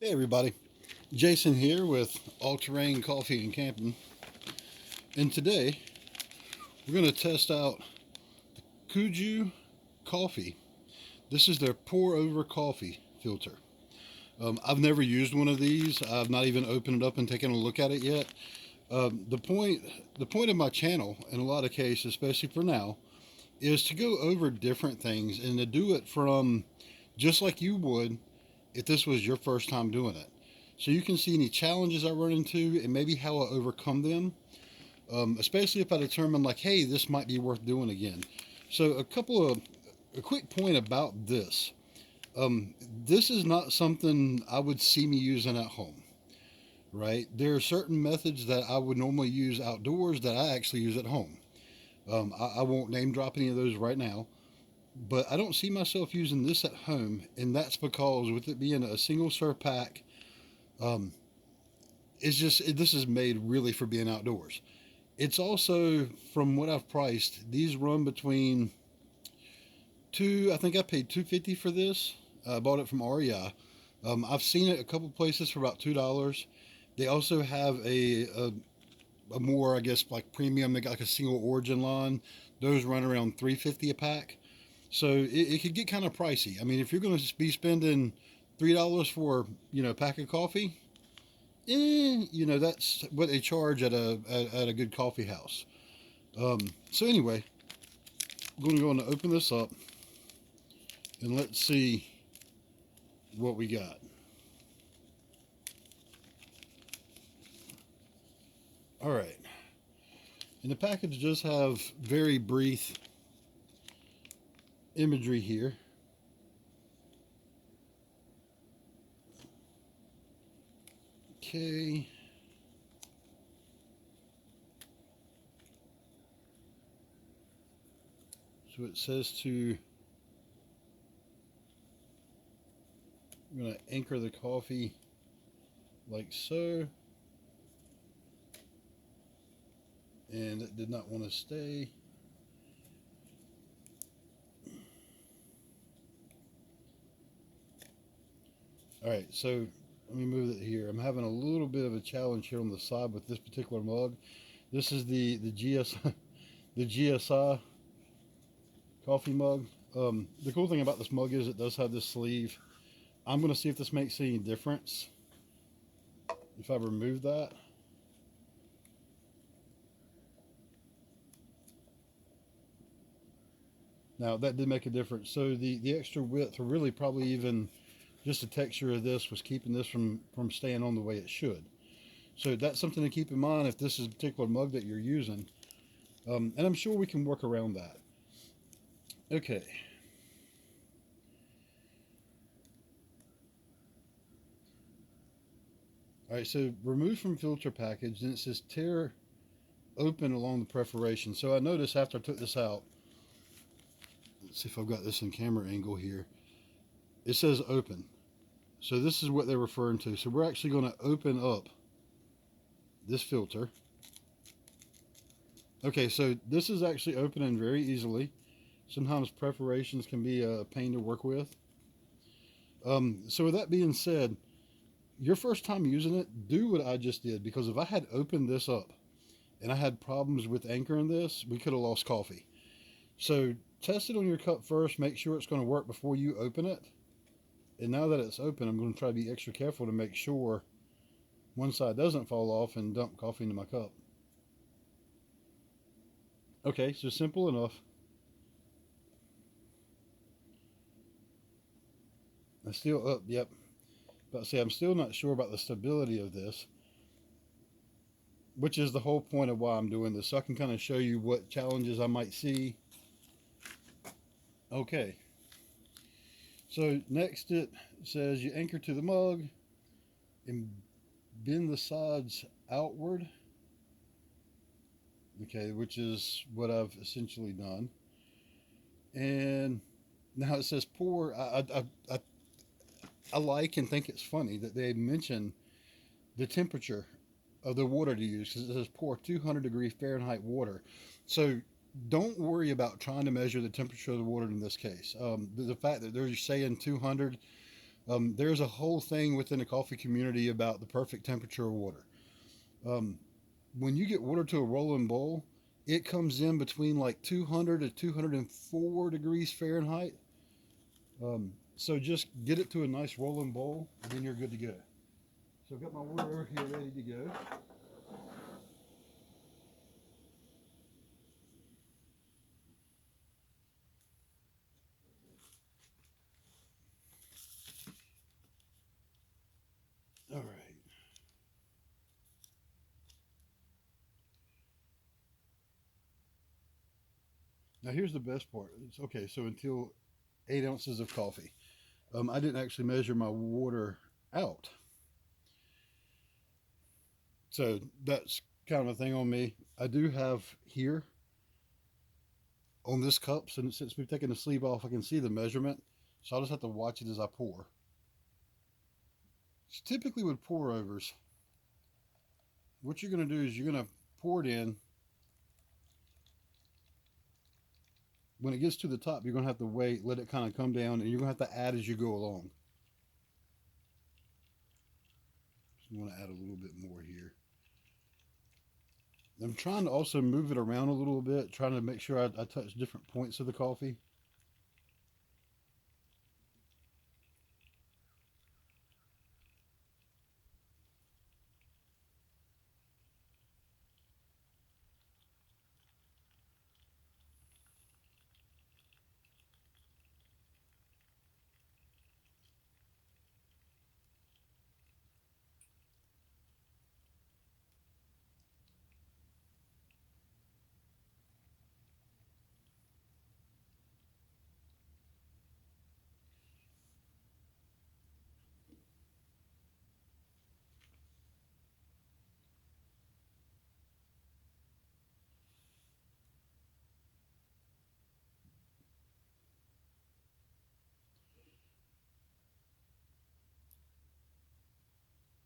Hey everybody, Jason here with All Terrain Coffee and Camping, and today we're going to test out Kuju Coffee. This is their pour over coffee filter. I've never used one of these. I've not even opened it up and taken a look at it yet. The point of my channel, in a lot of cases, especially for now, is to go over different things and to do it from just like you would if this was your first time doing it. So you can see any challenges I run into and maybe how I overcome them, especially if I determine like, hey, this might be worth doing again. So a quick point about this. This is not something I would see me using at home, right? There are certain methods that I would normally use outdoors that I actually use at home. I won't name drop any of those right now, but I don't see myself using this at home, and that's because with it being a single serve pack, um, this is made really for being outdoors. It's also, from what I've priced, these run between two. I think I paid $2.50 for this. I bought it from REI. I've seen it a couple places for about $2. They also have a more, I guess, like premium. They got like a single origin line. Those run around $3.50 a pack. So it could get kind of pricey. I mean, if you're going to be spending $3 for a pack of coffee, that's what they charge at a good coffee house. So anyway, I'm going to open this up and let's see what we got. All right, and the package does have very brief imagery here. Okay. So it says I'm going to anchor the coffee like so. And it did not want to stay. All right, so let me move it here. I'm having a little bit of a challenge here on the side with this particular mug. This is the the GSI coffee mug. The cool thing about this mug is it does have this sleeve. I'm going to see if this makes any difference if I remove that. Now that did make a difference. So the extra width, or really probably even just the texture of this, was keeping this from staying on the way it should. So that's something to keep in mind if this is a particular mug that you're using. And I'm sure we can work around that. Okay. All right, so remove from filter package, and it says tear open along the perforation. So I noticed after I took this out, let's see if I've got this in camera angle here. It says open. So this is what they're referring to. So we're actually going to open up this filter. Okay, so this is actually opening very easily. Sometimes perforations can be a pain to work with. So with that being said, your first time using it, do what I just did, because if I had opened this up and I had problems with anchoring this, we could have lost coffee. So test it on your cup first, make sure it's going to work before you open it. And now that it's open, I'm going to try to be extra careful to make sure one side doesn't fall off and dump coffee into my cup. Okay, so simple enough. I still up, yep. But see, I'm still not sure about the stability of this, which is the whole point of why I'm doing this. So I can kind of show you what challenges I might see. Okay. So next it says you anchor to the mug and bend the sides outward. Okay, which is what I've essentially done. And now it says pour. I like and think it's funny that they mention the temperature of the water to use, because it says pour 200-degree Fahrenheit water. So don't worry about trying to measure the temperature of the water in this case. The fact that they're saying 200, There's a whole thing within the coffee community about the perfect temperature of water. Um, when you get water to a rolling boil, it comes in between like 200 to 204 degrees Fahrenheit. So just get it to a nice rolling boil, and then you're good to go. So I've got my water over here ready to go. All right. Now here's the best part. It's okay. So until 8 ounces of coffee. I didn't actually measure my water out, so that's kind of a thing on me. I do have here on this cup, since we've taken the sleeve off, I can see the measurement. So I'll just have to watch it as I pour. So typically with pour overs, what you're going to do is you're going to pour it in. When it gets to the top, you're going to have to wait, let it kind of come down, and you're going to have to add as you go along. So I'm going to add a little bit more here. I'm trying to also move it around a little bit, trying to make sure I touch different points of the coffee.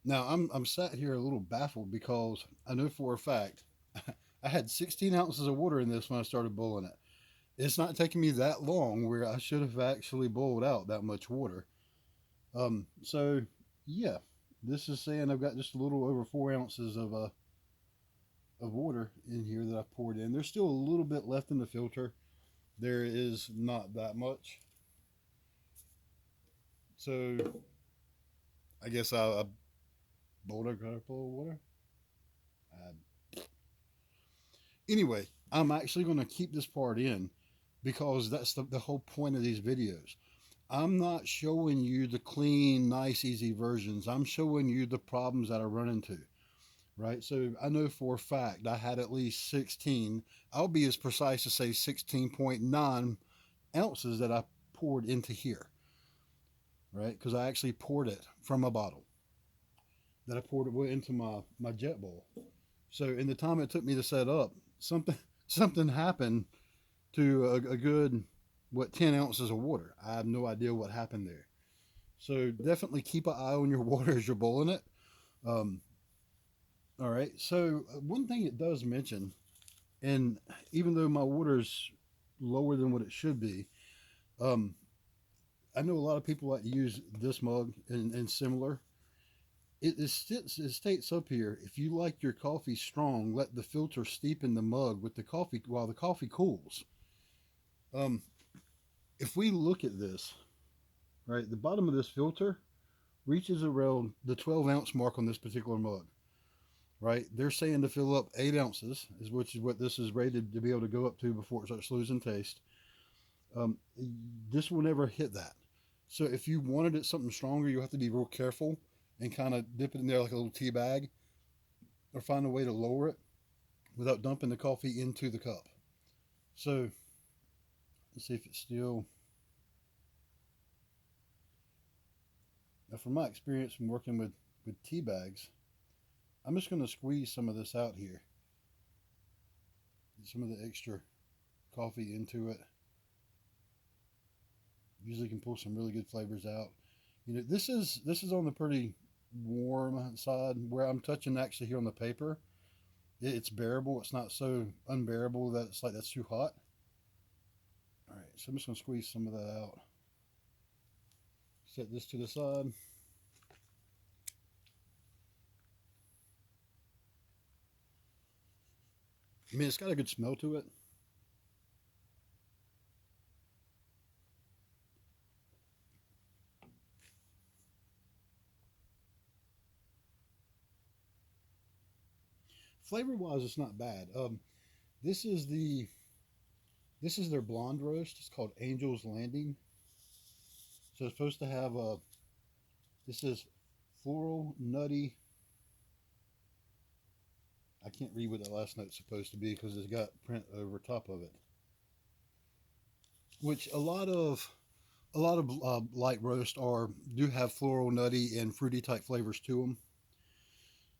Now I'm sat here a little baffled because I know for a fact I had 16 ounces of water in this when I started boiling it. It's not taking me that long where I should have actually boiled out that much water. So yeah, this is saying I've got just a little over 4 ounces of water in here that I poured in. There's still a little bit left in the filter. There is not that much. So I guess I boiled a cup of water. I Anyway, I'm actually going to keep this part in because that's the whole point of these videos. I'm not showing you the clean, nice, easy versions. I'm showing you the problems that I run into, right? So I know for a fact I had at least 16. I'll be as precise to say 16.9 ounces that I poured into here, right? Because I actually poured it from a bottle that I poured it into my jet bowl. So in the time it took me to set up, something something happened to a good 10 ounces of water. I have no idea what happened there. So definitely keep an eye on your water as you're boiling it. Um, all right. So one thing it does mention, and even though my water's lower than what it should be, um, I know a lot of people like to use this mug and similar. It states up here, if you like your coffee strong, let the filter steep in the mug with the coffee while the coffee cools. Um, if we look at this, right, the bottom of this filter reaches around the 12-ounce mark on this particular mug, right? They're saying to fill up 8 ounces, which is what this is rated to be able to go up to before it starts losing taste. Um, this will never hit that. So if you wanted it something stronger, you have to be real careful and kind of dip it in there like a little tea bag or find a way to lower it without dumping the coffee into the cup. So let's see if it's still. Now, from my experience from working with tea bags, I'm just going to squeeze some of this out here, some of the extra coffee into it. Usually can pull some really good flavors out. This is on the pretty warm side where I'm touching actually here on the paper. It's bearable. It's not so unbearable that it's like that's too hot. All right, so I'm just gonna squeeze some of that out. Set this to the side. I mean, it's got a good smell to it. Flavor wise, it's not bad. This is the this is their blonde roast. It's called Angel's Landing. So it's supposed to have a. This is floral, nutty. I can't read what the last note's supposed to be because it's got print over top of it. Which a lot of light roast are do have floral, nutty, and fruity type flavors to them.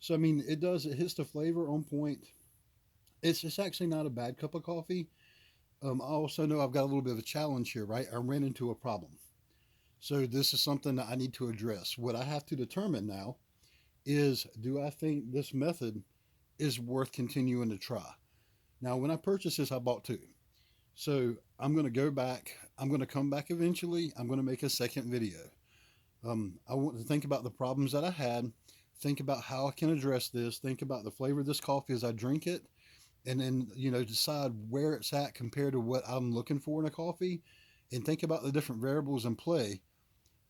So I mean, it hits the flavor on point. It's actually not a bad cup of coffee. I also know I've got a little bit of a challenge here, right? I ran into a problem. So this is something that I need to address. What I have to determine now is, do I think this method is worth continuing to try? Now, when I purchased this, I bought two. So I'm going to go back. I'm going to come back eventually. I'm going to make a second video. I want to think about the problems that I had, think about how I can address this, think about the flavor of this coffee as I drink it, and then, decide where it's at compared to what I'm looking for in a coffee, and think about the different variables in play.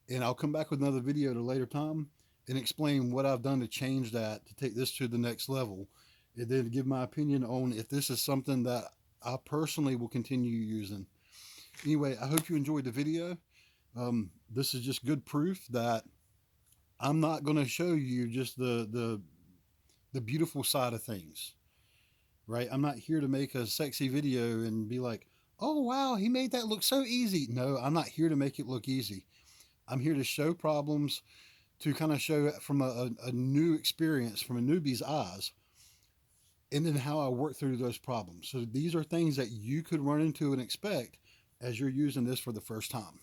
And I'll come back with another video at a later time and explain what I've done to change that to take this to the next level, and then give my opinion on if this is something that I personally will continue using. Anyway, I hope you enjoyed the video. This is just good proof that I'm not going to show you just the beautiful side of things, right? I'm not here to make a sexy video and be like, oh wow, he made that look so easy. No, I'm not here to make it look easy. I'm here to show problems, to kind of show it from a new experience, from a newbie's eyes, and then how I work through those problems. So these are things that you could run into and expect as you're using this for the first time.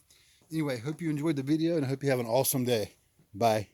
Anyway, hope you enjoyed the video and I hope you have an awesome day. Bye.